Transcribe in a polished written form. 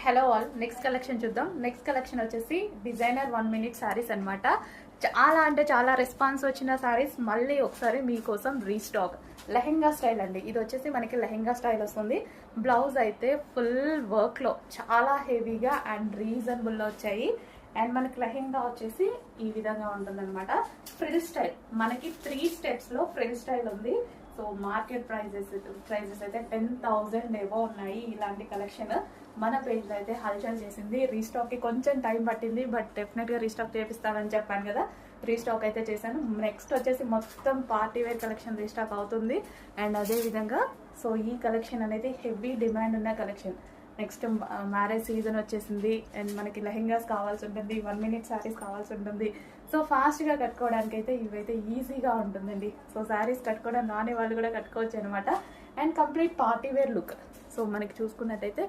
Hello all, next collection చూద్దాం. Next collection వచ్చేసి designer 1 minute saris అనమాట. చాలా అంటే చాలా రెస్పాన్స్ వచ్చిన శారీస్ మళ్ళీ ఒకసారి మీకోసం రీస్టాక్. లెహెంగా స్టైల్ అండి. ఇది వచ్చేసి మనకి లెహెంగా స్టైల్ వస్తుంది. బ్లౌజ్ అయితే ఫుల్ వర్క్లో చాలా హెవీగా అండ్ రీజనబుల్లో వచ్చాయి. అండ్ మనకి లెహెంగా వచ్చేసి ఈ విధంగా ఉంటుందన్నమాట. ఫ్రిల్ స్టైల్ మనకి 3 స్టెప్స్లో ఫ్రిల్ స్టైల్ ఉంది. సో మార్కెట్ ప్రైజెస్ అయితే 10,000 ఏవో ఉన్నాయి. ఇలాంటి కలెక్షన్ మన పేజ్లో అయితే హల్చల్ చేసింది. రీస్టాక్కి కొంచెం టైం పట్టింది, బట్ డెఫినెట్గా రీస్టాక్ చేపిస్తానని చెప్పాను కదా, రీస్టాక్ అయితే చేశాను. నెక్స్ట్ వచ్చేసి మొత్తం పార్టీ వేర్ కలెక్షన్ రీస్టాక్ అవుతుంది. అండ్ అదేవిధంగా సో ఈ కలెక్షన్ అనేది హెవీ డిమాండ్ ఉన్న కలెక్షన్. నెక్స్ట్ మ్యారేజ్ సీజన్ వచ్చేసింది అండ్ మనకి లెహెంగాస్ కావాల్సి ఉంటుంది, 1 minute శారీస్ కావాల్సి ఉంటుంది. సో ఫాస్ట్గా కట్టుకోవడానికి అయితే ఇవైతే ఈజీగా ఉంటుందండి. సో శారీస్ కట్టుకోవడం రాని వాళ్ళు కూడా కట్టుకోవచ్చు అనమాట. And complete party wear look. So మనకి చూసుకున్నట్టయితే